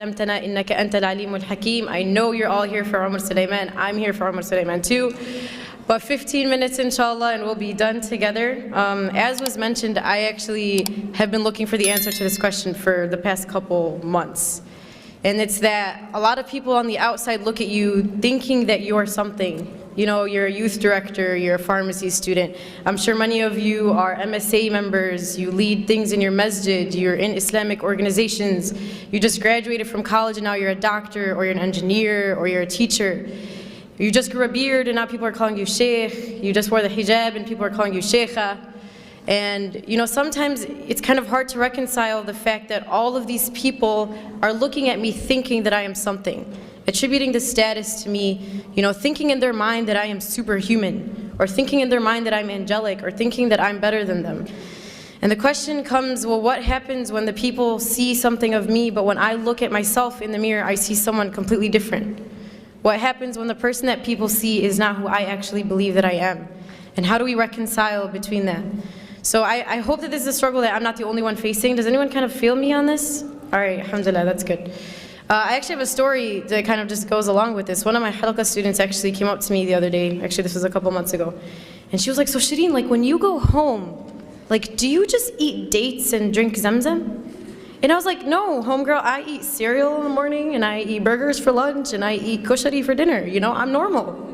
علمتنا إنك أنت العليم الحكيم. I know you're all here for Umar Sulaiman. I'm here for Umar Sulaiman too. But 15 minutes inshallah and we'll be done together. As was mentioned, I actually have been looking for the answer to this question for the past couple months. And it's that a lot of people on the outside look at you thinking that you're something. You know, you're a youth director, you're a pharmacy student. I'm sure many of you are MSA members, you lead things in your masjid, you're in Islamic organizations, you just graduated from college and now you're a doctor, or you're an engineer, or you're a teacher. You just grew a beard and now people are calling you sheikh. You just wore the hijab and people are calling you sheikha. And you know, sometimes it's kind of hard to reconcile the fact that all of these people are looking at me thinking that I am something, attributing the status to me, you know, thinking in their mind that I am superhuman, or thinking in their mind that I'm angelic, or thinking that I'm better than them. And the question comes, well, what happens when the people see something of me, but when I look at myself in the mirror, I see someone completely different? What happens when the person that people see is not who I actually believe that I am? And how do we reconcile between that? So I hope that this is a struggle that I'm not the only one facing. Does anyone kind of feel me on this? All right, alhamdulillah, that's good. I actually have a story that kind of just goes along with this. One of my halqa students actually came up to me the other day, actually this was a couple months ago, and she was like, so Shireen, like when you go home, like do you just eat dates and drink zamzam? And I was like, no, homegirl, I eat cereal in the morning, and I eat burgers for lunch, and I eat kushari for dinner, you know, I'm normal.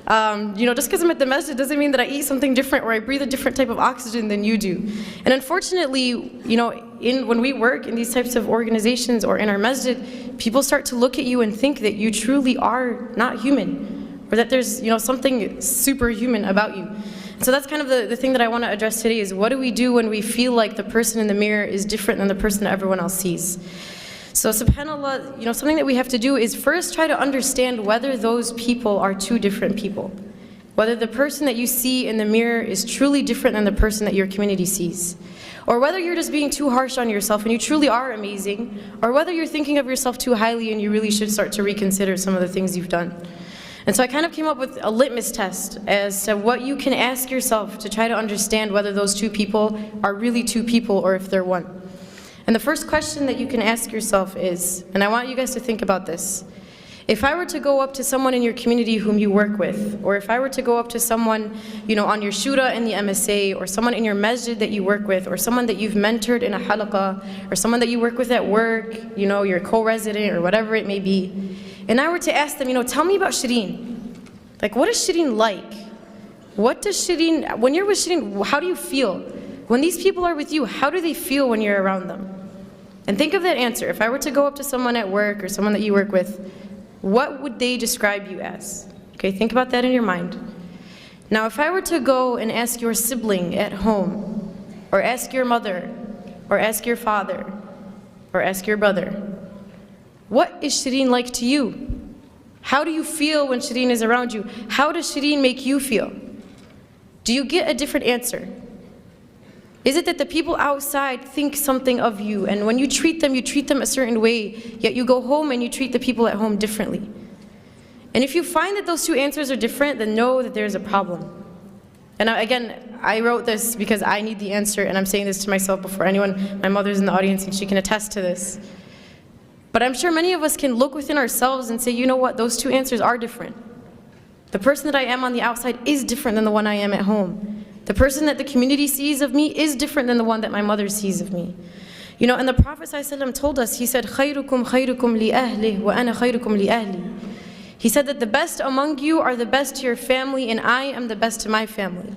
You know, just because I'm at the masjid doesn't mean that I eat something different or I breathe a different type of oxygen than you do. And unfortunately, you know, when we work in these types of organizations or in our masjid, people start to look at you and think that you truly are not human, or that there's, you know, something superhuman about you. So that's kind of the thing that I want to address today is what do we do when we feel like the person in the mirror is different than the person that everyone else sees? So subhanAllah, you know, something that we have to do is first try to understand whether those people are two different people. Whether the person that you see in the mirror is truly different than the person that your community sees. Or whether you're just being too harsh on yourself and you truly are amazing, or whether you're thinking of yourself too highly and you really should start to reconsider some of the things you've done. And so I kind of came up with a litmus test as to what you can ask yourself to try to understand whether those two people are really two people or if they're one. And the first question that you can ask yourself is, and I want you guys to think about this, if I were to go up to someone in your community whom you work with, or if I were to go up to someone, you know, on your shura in the MSA, or someone in your masjid that you work with, or someone that you've mentored in a halaqah, or someone that you work with at work, you know, your co-resident, or whatever it may be, and I were to ask them, you know, tell me about Shireen. Like, what is Shireen like? What does Shireen, when you're with Shireen, how do you feel? When these people are with you, how do they feel when you're around them? And think of that answer. If I were to go up to someone at work or someone that you work with, what would they describe you as? Okay, think about that in your mind. Now, if I were to go and ask your sibling at home, or ask your mother, or ask your father, or ask your brother, what is Shireen like to you? How do you feel when Shireen is around you? How does Shireen make you feel? Do you get a different answer? Is it that the people outside think something of you, and when you treat them a certain way, yet you go home and you treat the people at home differently? And if you find that those two answers are different, then know that there's a problem. And again, I wrote this because I need the answer, and I'm saying this to myself before anyone, my mother's in the audience and she can attest to this. But I'm sure many of us can look within ourselves and say, you know what, those two answers are different. The person that I am on the outside is different than the one I am at home. The person that the community sees of me is different than the one that my mother sees of me. You know, and the Prophet ﷺ told us, he said, خَيْرُكُمْ خَيْرُكُمْ لِأَهْلِهِ وَأَنَا خَيْرُكُمْ لِأَهْلِي. He said that the best among you are the best to your family, and I am the best to my family.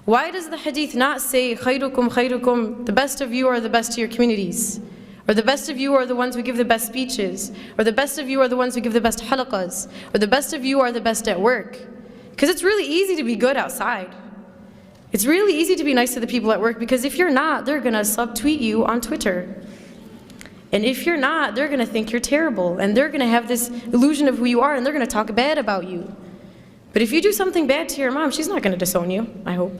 Why does the hadith not say, خَيْرُكُمْ خَيْرُكُمْ, the best of you are the best to your communities? Or the best of you are the ones who give the best speeches? Or the best of you are the ones who give the best halaqas? Or the best of you are the best at work? Because it's really easy to be good outside. It's really easy to be nice to the people at work, because if you're not, they're going to subtweet you on Twitter. And if you're not, they're going to think you're terrible, and they're going to have this illusion of who you are, and they're going to talk bad about you. But if you do something bad to your mom, she's not going to disown you, I hope.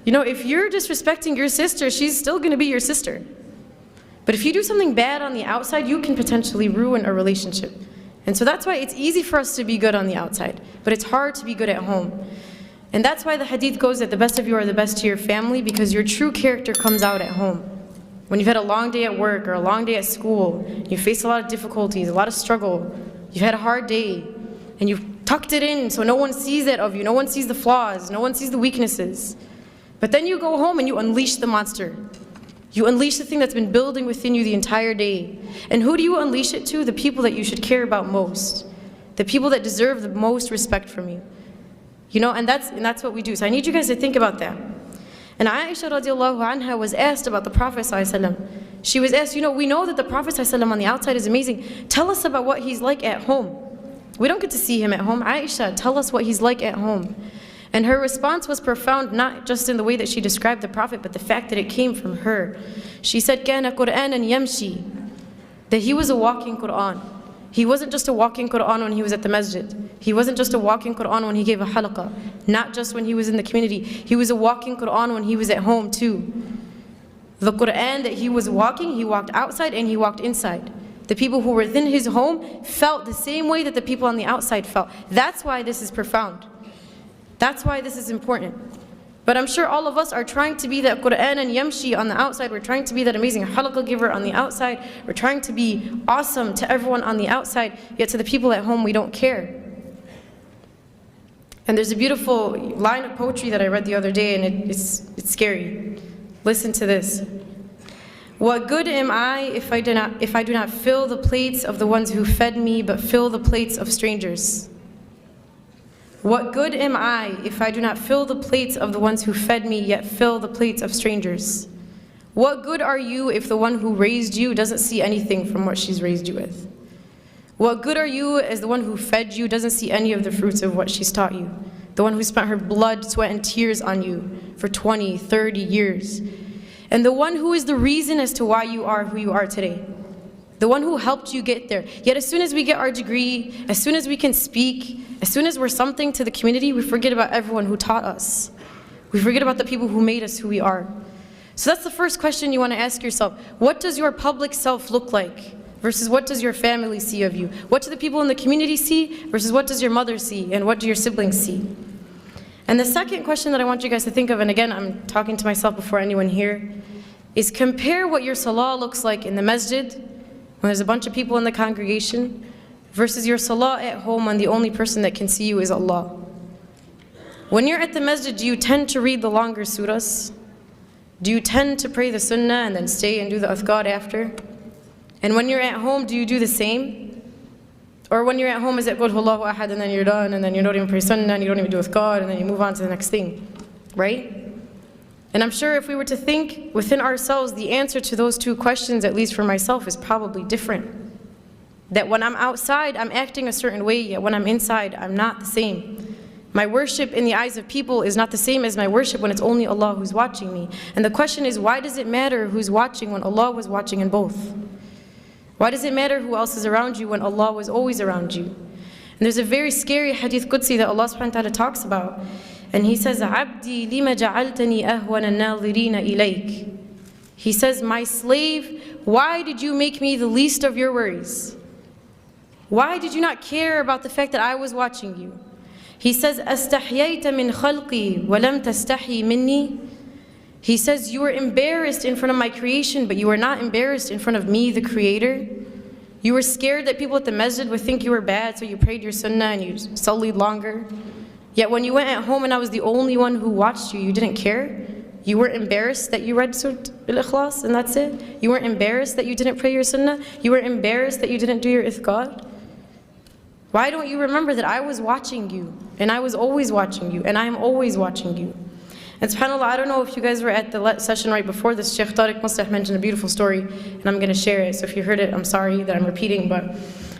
You know, if you're disrespecting your sister, she's still going to be your sister. But if you do something bad on the outside, you can potentially ruin a relationship. And so that's why it's easy for us to be good on the outside, but it's hard to be good at home. And that's why the hadith goes that the best of you are the best to your family, because your true character comes out at home. when you've had a long day at work or a long day at school, you face a lot of difficulties, a lot of struggle, you've had a hard day, and you've tucked it in so no one sees it of you, no one sees the flaws, no one sees the weaknesses. But then you go home and you unleash the monster. You unleash the thing that's been building within you the entire day. And who do you unleash it to? The people that you should care about most. The people that deserve the most respect from you. You know, and that's what we do. So I need you guys to think about that. And Aisha radiallahu anha was asked about the Prophet ﷺ. She was asked, you know, we know that the Prophet ﷺ on the outside is amazing. Tell us about what he's like at home. We don't get to see him at home. Aisha, tell us what he's like at home. And her response was profound, not just in the way that she described the Prophet, but the fact that it came from her. She said, كَانَ قُرْآنًا يَمْشِي, that he was a walking Qur'an. He wasn't just a walking Qur'an when he was at the masjid. He wasn't just a walking Qur'an when he gave a halaqah. Not just when he was in the community. He was a walking Qur'an when he was at home too. The Qur'an that he was walking, he walked outside and he walked inside. The people who were within his home felt the same way that the people on the outside felt. That's why this is profound. That's why this is important. But I'm sure all of us are trying to be that Qur'an and Yamshi on the outside. We're trying to be that amazing halaqah giver on the outside. We're trying to be awesome to everyone on the outside, yet to the people at home we don't care. And there's a beautiful line of poetry that I read the other day, and it's scary. Listen to this. What good am I if I do not fill the plates of the ones who fed me, but fill the plates of strangers? What good am I if I do not fill the plates of the ones who fed me, yet fill the plates of strangers? What good are you if the one who raised you doesn't see anything from what she's raised you with? What good are you as the one who fed you doesn't see any of the fruits of what she's taught you? The one who spent her blood, sweat, and tears on you for 20, 30 years. And the one who is the reason as to why you are who you are today. The one who helped you get there. Yet as soon as we get our degree, as soon as we can speak, as soon as we're something to the community, we forget about everyone who taught us. We forget about the people who made us who we are. So that's the first question you want to ask yourself. What does your public self look like versus what does your family see of you? What do the people in the community see versus what does your mother see and what do your siblings see? And the second question that I want you guys to think of, and again, I'm talking to myself before anyone here, is compare what your salah looks like in the masjid, when there's a bunch of people in the congregation, versus your salah at home when the only person that can see you is Allah. When you're at the masjid, do you tend to read the longer surahs? Do you tend to pray the sunnah and then stay and do the adhkar after? And when you're at home, do you do the same? Or when you're at home, is it Qul Huwallahu Ahad and then you're done and then you don't even pray sunnah and you don't even do adhkar and then you move on to the next thing, right? And I'm sure if we were to think within ourselves, the answer to those two questions, at least for myself, is probably different. That when I'm outside, I'm acting a certain way, yet when I'm inside, I'm not the same. My worship in the eyes of people is not the same as my worship when it's only Allah who's watching me. And the question is, why does it matter who's watching when Allah was watching in both? Why does it matter who else is around you when Allah was always around you? And there's a very scary hadith Qudsi that Allah subhanahu wa ta'ala talks about. And He says, "Abdi lima ja'altani ahwana an-nadhirina ilayk." He says, my slave, why did you make me the least of your worries? Why did you not care about the fact that I was watching you? He says, "Astahyayta min khalqi wa lam tastahi minni." He says, you were embarrassed in front of my creation, but you were not embarrassed in front of me, the Creator. You were scared that people at the masjid would think you were bad, so you prayed your sunnah and you sallied longer. Yet when you went at home and I was the only one who watched you, you didn't care. You weren't embarrassed that you read Surah Al-Ikhlas and that's it. You weren't embarrassed that you didn't pray your sunnah. You were embarrassed that you didn't do your ithqad. Why don't you remember that I was watching you, and I was always watching you, and I am always watching you? And subhanAllah, I don't know if you guys were at the session right before this. Sheikh Tariq Mustah mentioned a beautiful story, and I'm going to share it. So if you heard it, I'm sorry that I'm repeating, but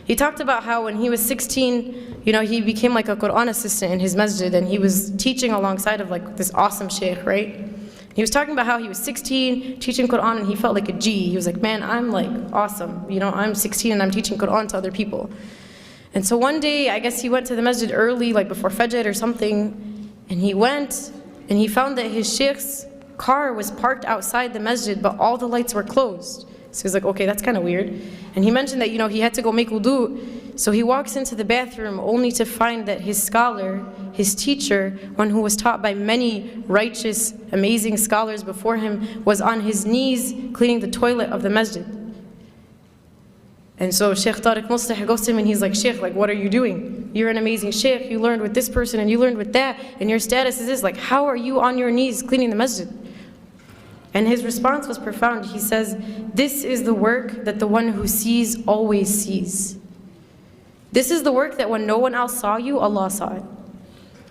he talked about how when he was 16, you know, he became like a Quran assistant in his masjid, and he was teaching alongside of like this awesome sheikh, right? He was talking about how he was 16, teaching Quran, and he felt like a G. He was like, man, I'm like awesome. You know, I'm 16 and I'm teaching Quran to other people. And so one day, I guess he went to the masjid early, like before Fajr or something, and he went, and he found that his sheikh's car was parked outside the masjid, but all the lights were closed. So he's like, okay, that's kind of weird. And he mentioned that, you know, he had to go make wudu, So he walks into the bathroom only to find that his scholar, his teacher, one who was taught by many righteous, amazing scholars before him, was on his knees cleaning the toilet of the masjid. And so Sheikh Tariq Muslih goes to him and he's like, Sheikh, like, what are you doing? You're an amazing Sheikh, you learned with this person and you learned with that, and your status is this, like, how are you on your knees cleaning the masjid? And his response was profound. He says, this is the work that the one who sees always sees. This is the work that when no one else saw you, Allah saw it.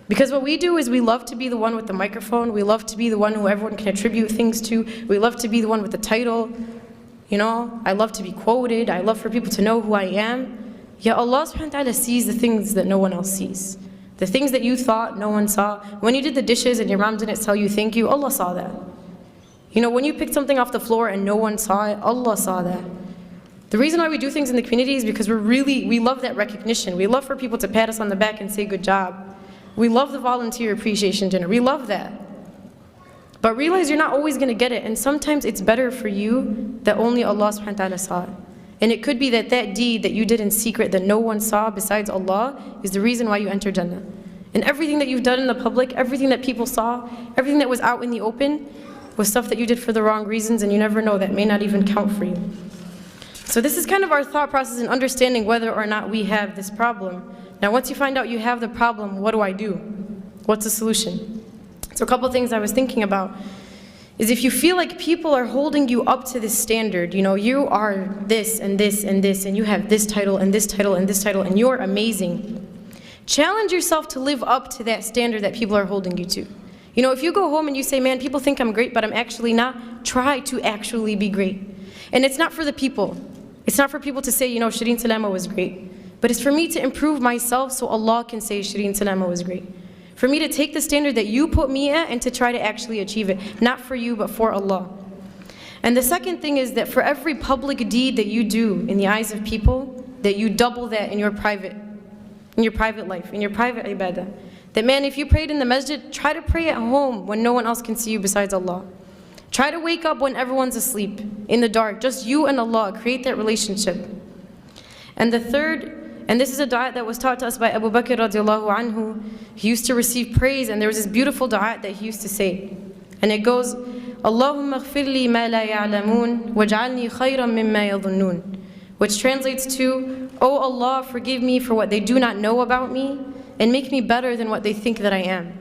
Because what we do is we love to be the one with the microphone, we love to be the one who everyone can attribute things to, we love to be the one with the title. You know, I love to be quoted, I love for people to know who I am. Yet Allah subhanahu wa ta'ala sees the things that no one else sees. The things that you thought no one saw. When you did the dishes and your mom didn't tell you thank you, Allah saw that. You know, when you picked something off the floor and no one saw it, Allah saw that. The reason why we do things in the community is because we love that recognition. We love for people to pat us on the back and say good job. We love the volunteer appreciation dinner. We love that. But realize you're not always going to get it, and sometimes it's better for you that only Allah subhanahu wa ta'ala saw it. And it could be that that deed that you did in secret that no one saw besides Allah is the reason why you enter Jannah. And everything that you've done in the public, everything that people saw, everything that was out in the open, was stuff that you did for the wrong reasons, and you never know, that may not even count for you. So this is kind of our thought process in understanding whether or not we have this problem. Now once you find out you have the problem, what do I do? What's the solution? So a couple things I was thinking about is if you feel like people are holding you up to this standard, you know, you are this and this and this, and you have this title and this title and this title, and you're amazing. Challenge yourself to live up to that standard that people are holding you to. You know, if you go home and you say, man, people think I'm great, but I'm actually not, try to actually be great. And it's not for the people. It's not for people to say, you know, Shireen Salama was great. But it's for me to improve myself so Allah can say Shireen Salama was great. For me to take the standard that you put me at and to try to actually achieve it. Not for you, but for Allah. And the second thing is that for every public deed that you do in the eyes of people, that you double that in your private life, in your private ibadah. That man, if you prayed in the masjid, try to pray at home when no one else can see you besides Allah. Try to wake up when everyone's asleep, in the dark, just you and Allah, create that relationship. And the third, and this is a dua that was taught to us by Abu Bakr radiallahu anhu. He used to receive praise, and there was this beautiful dua that he used to say. And it goes, Allahumma ighfir li ma la ya'lamoon, waj'alni khayran mimma yadhunnun. Which translates to, Oh Allah, forgive me for what they do not know about me, and make me better than what they think that I am.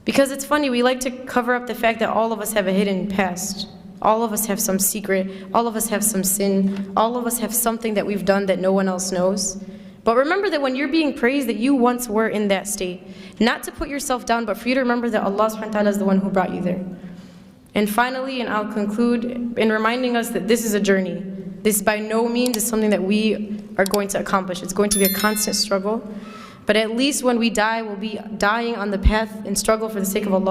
Because it's funny, we like to cover up the fact that all of us have a hidden past. All of us have some secret, all of us have some sin, all of us have something that we've done that no one else knows. But remember that when you're being praised, that you once were in that state. Not to put yourself down, but for you to remember that Allah subhanahu wa ta'ala is the one who brought you there. And finally, and I'll conclude in reminding us that this is a journey. This by no means is something that we are going to accomplish. It's going to be a constant struggle. But at least when we die, we'll be dying on the path and struggle for the sake of Allah.